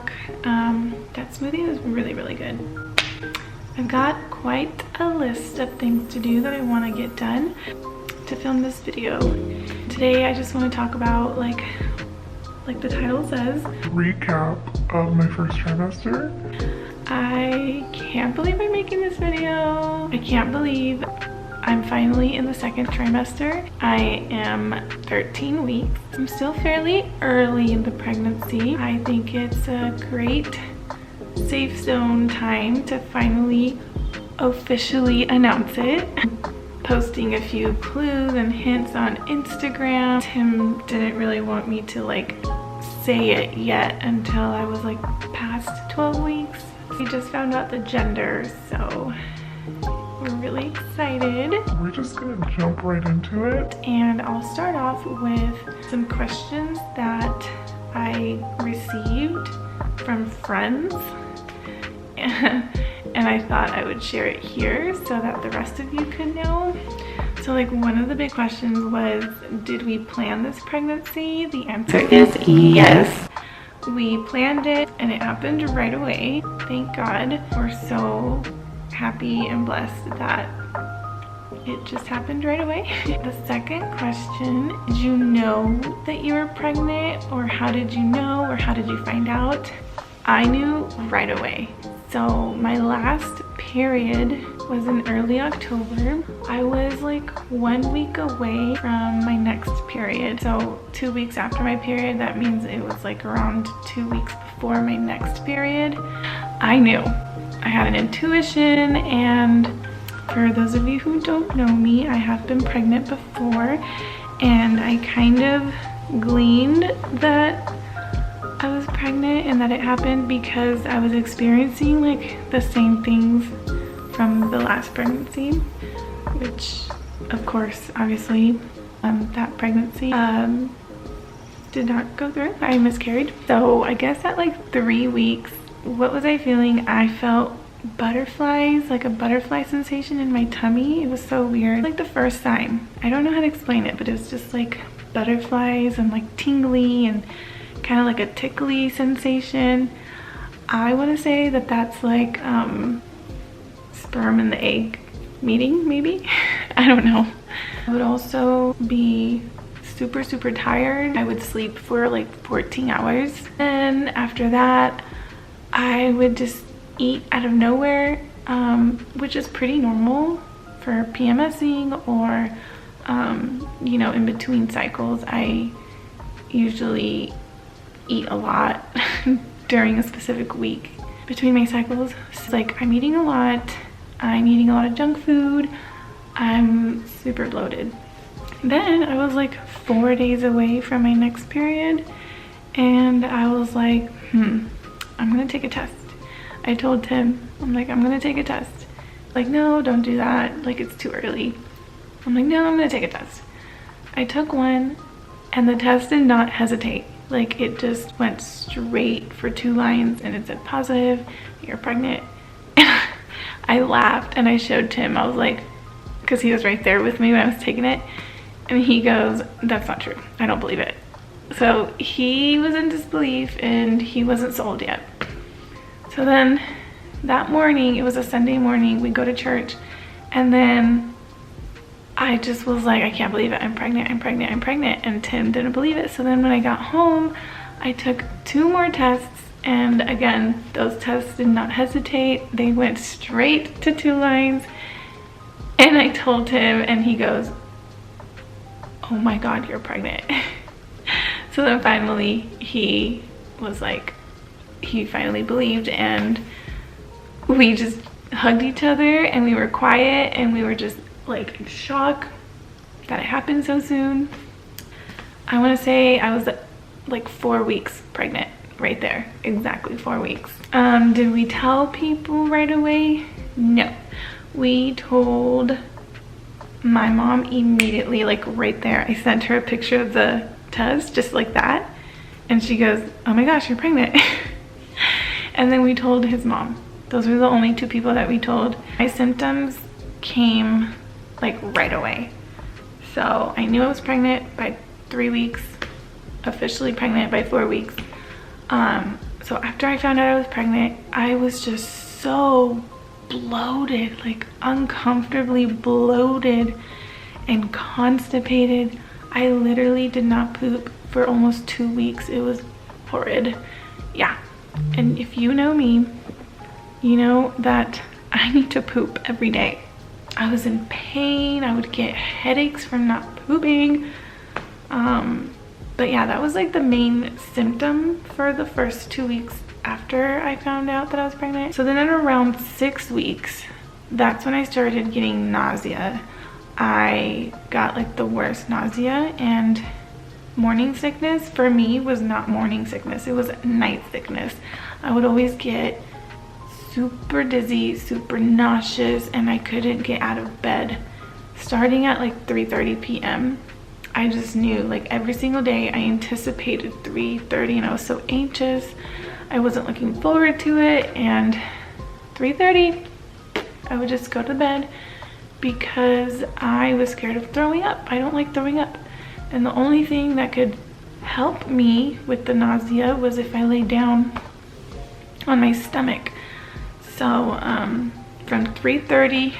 talk. That smoothie was really, really good. I've got quite a list of things to do that I want to get done to film this video. Today I just want to talk about, like the title says, recap of my first trimester. I can't believe I'm making this video. I can't believe I'm finally in the second trimester. I am 13 weeks. I'm still fairly early in the pregnancy. I think it's a great safe zone time to finally officially announce it. Posting a few clues and hints on Instagram. Tim didn't really want me to like say it yet until I was like past 12 weeks. We just found out the gender, so we're really excited. We're just gonna jump right into it. And I'll start off with some questions that I received from friends. And I thought I would share it here so that the rest of you could know. So like one of the big questions was, did we plan this pregnancy? The answer is yes. We planned it and it happened right away. Thank God. We're so happy and blessed that it just happened right away. The second question, did you know that you were pregnant, or how did you know, or how did you find out? I knew right away. So my last period was in early October. I was like 1 week away from my next period. So 2 weeks after my period, that means it was like around 2 weeks before my next period. I knew. I had an intuition, and for those of you who don't know me, I have been pregnant before, and I kind of gleaned that I was pregnant and that it happened because I was experiencing like the same things from the last pregnancy, which of course, obviously, that pregnancy did not go through. I miscarried. So I guess at like 3 weeks, what was I feeling? I felt butterflies, like a butterfly sensation in my tummy. It was so weird. Like the first time. I don't know how to explain it, but it was just like butterflies and like tingly and kind of like a tickly sensation. I want to say that that's like sperm and the egg meeting, maybe. I don't know. I would also be super tired. I would sleep for like 14 hours. Then after that, I would just eat out of nowhere, which is pretty normal for PMSing or you know, in between cycles. I usually eat a lot during a specific week between my cycles. So like I'm eating a lot of junk food, I'm super bloated. Then I was like 4 days away from my next period, and I was like, I'm gonna take a test. I told Tim, I'm like, I'm gonna take a test. Like, no, don't do that, like it's too early. I'm like, no, I'm gonna take a test. I took one, and the test did not hesitate. Like it just went straight for 2 lines, and it said positive, you're pregnant. And I laughed and I showed Tim. I was like, because he was right there with me when I was taking it, and he goes, that's not true, I don't believe it. So he was in disbelief and he wasn't sold yet. So then that morning, it was a Sunday morning, we go to church, and then I just was like, I can't believe it, I'm pregnant. And Tim didn't believe it. So then when I got home, I took 2 more tests, and again, those tests did not hesitate. They went straight to 2 lines. And I told him, and he goes, oh my God, you're pregnant. So then finally he was like, he finally believed, and we just hugged each other and we were quiet and we were just like in shock that it happened so soon. I want to say I was like 4 weeks pregnant right there, exactly 4 weeks. Did we tell people right away? No, we told my mom immediately, like right there. I sent her a picture of the test just like that, and she goes, oh my gosh, you're pregnant. And then we told his mom. Those were the only 2 people that we told. My symptoms came like right away. So I knew I was pregnant by 3 weeks, officially pregnant by 4 weeks. So after I found out I was pregnant, I was just so bloated, like uncomfortably bloated and constipated. I literally did not poop for almost 2 weeks. It was horrid. Yeah. And if you know me, you know that I need to poop every day. I was in pain. I would get headaches from not pooping. But yeah, that was like the main symptom for the first 2 weeks after I found out that I was pregnant. So then at around 6 weeks, that's when I started getting nausea. I got like the worst nausea, and morning sickness for me was not morning sickness, it was night sickness. I would always get super dizzy, super nauseous, and I couldn't get out of bed. Starting at like 3:30 p.m. I just knew, like every single day I anticipated 3:30 and I was so anxious. I wasn't looking forward to it, and 3:30 I would just go to bed because I was scared of throwing up. I don't like throwing up. And the only thing that could help me with the nausea was if I lay down on my stomach. So from 3:30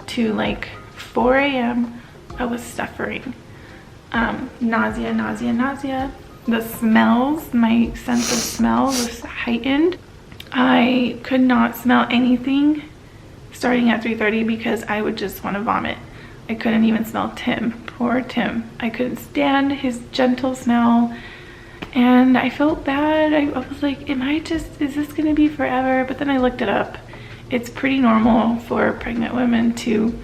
to like 4 a.m. I was suffering. Nausea, nausea, nausea. The smells, my sense of smell was heightened. I could not smell anything starting at 3:30 because I would just want to vomit. I couldn't even smell Tim. Poor Tim. I couldn't stand his gentle smell, and I felt bad. I was like, is this gonna be forever? But then I looked it up. It's pretty normal for pregnant women to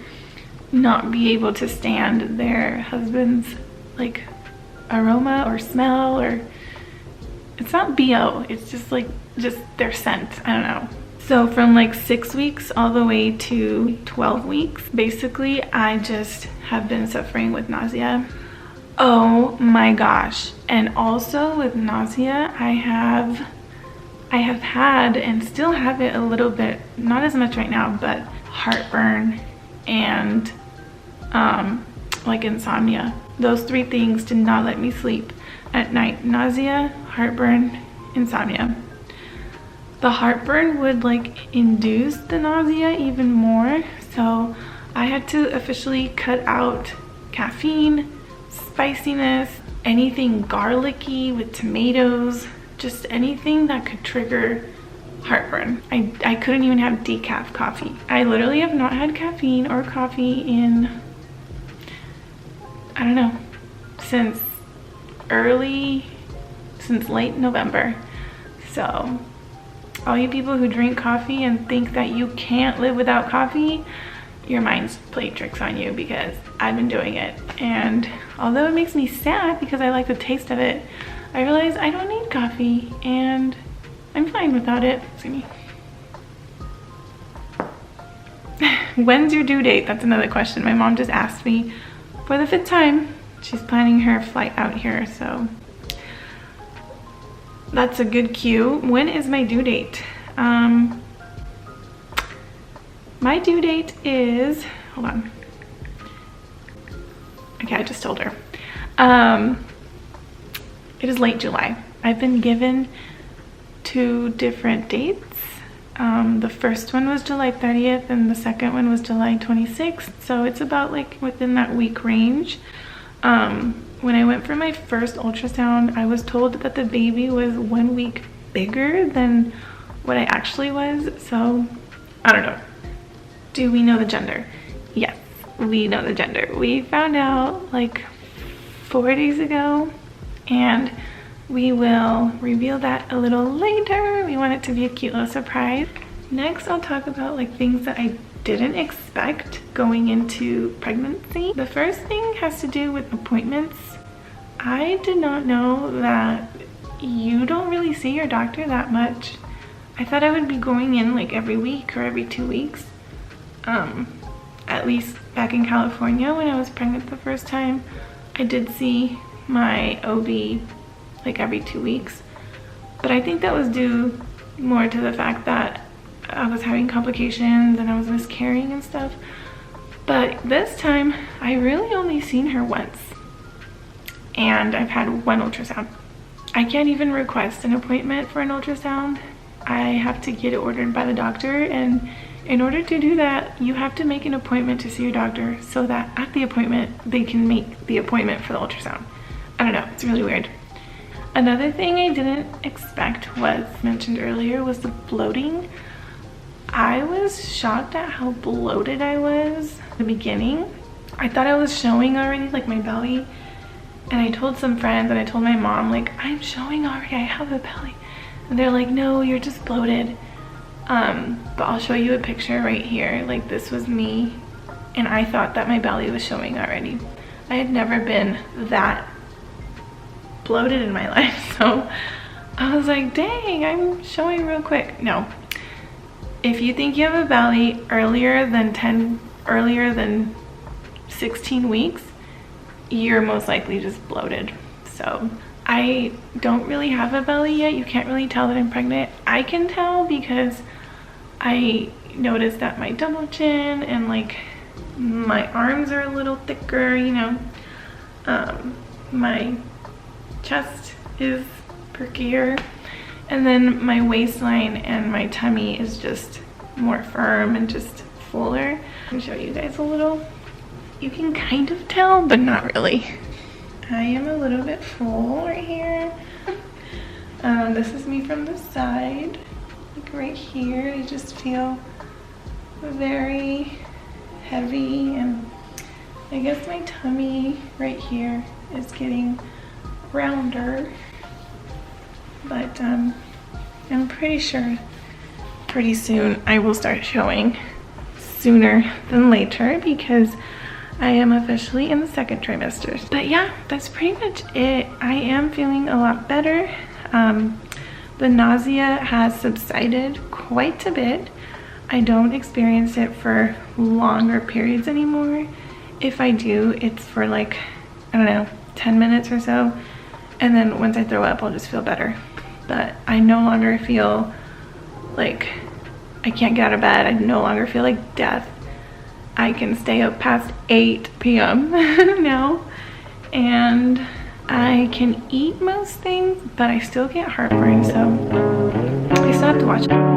not be able to stand their husband's like aroma or smell, or it's not BO, it's just like their scent. I don't know. So from like 6 weeks all the way to 12 weeks, basically I just have been suffering with nausea. Oh my gosh. And also with nausea, I have had and still have it a little bit, not as much right now, but heartburn and like insomnia. Those 3 things did not let me sleep at night. Nausea, heartburn, insomnia. The heartburn would like induce the nausea even more, so I had to officially cut out caffeine, spiciness, anything garlicky with tomatoes, just anything that could trigger heartburn. I couldn't even have decaf coffee. I literally have not had caffeine or coffee in, I don't know, since late November. So all you people who drink coffee and think that you can't live without coffee, your mind's played tricks on you, because I've been doing it. And although it makes me sad because I like the taste of it, I realize I don't need coffee and I'm fine without it. See me. When's your due date? That's another question. My mom just asked me for the 5th time. She's planning her flight out here, so that's a good cue. When is my due date? My due date is, hold on. Okay, I just told her. It is late July. I've been given 2 different dates. The first one was July 30th and the second one was July 26th. So it's about like within that week range. When I went for my first ultrasound, I was told that the baby was 1 week bigger than what I actually was. So I don't know. Do we know the gender? Yes, we know the gender. We found out like 4 days ago, and we will reveal that a little later. We want it to be a cute little surprise. Next, I'll talk about like things that I didn't expect going into pregnancy. The first thing has to do with appointments. I did not know that you don't really see your doctor that much. I thought I would be going in like every week or every 2 weeks. At least back in California when I was pregnant the first time, I did see my OB like every 2 weeks. But I think that was due more to the fact that I was having complications and I was miscarrying and stuff. But this time, I really only seen her once. And I've had 1 ultrasound. I can't even request an appointment for an ultrasound. I have to get it ordered by the doctor, and in order to do that, you have to make an appointment to see your doctor so that at the appointment, they can make the appointment for the ultrasound. I don't know, it's really weird. Another thing I didn't expect was mentioned earlier was the bloating. I was shocked at how bloated I was in the beginning. I thought I was showing already, like my belly. And I told some friends and I told my mom, like, I'm showing already, I have a belly. And they're like, no, you're just bloated. But I'll show you a picture right here. Like, this was me. And I thought that my belly was showing already. I had never been that bloated in my life. So I was like, dang, I'm showing real quick. No. If you think you have a belly earlier than 16 weeks, you're most likely just bloated. So I don't really have a belly yet. You can't really tell that I'm pregnant. I can tell because I noticed that my double chin and like my arms are a little thicker, you know. My chest is perkier, and then my waistline and my tummy is just more firm and just fuller. I'll show you guys a little. You can kind of tell, but not really. I am a little bit full right here. This is me from the side. Like right here, I just feel very heavy, and I guess my tummy right here is getting rounder. But I'm pretty sure pretty soon I will start showing, sooner than later, because I am officially in the second trimester. But yeah, that's pretty much it. I am feeling a lot better. The nausea has subsided quite a bit. I don't experience it for longer periods anymore. If I do, it's for like, I don't know, 10 minutes or so. And then once I throw up, I'll just feel better. But I no longer feel like I can't get out of bed. I no longer feel like death. I can stay up past 8 p.m. now, and I can eat most things, but I still get heartburn, so I still have to watch it.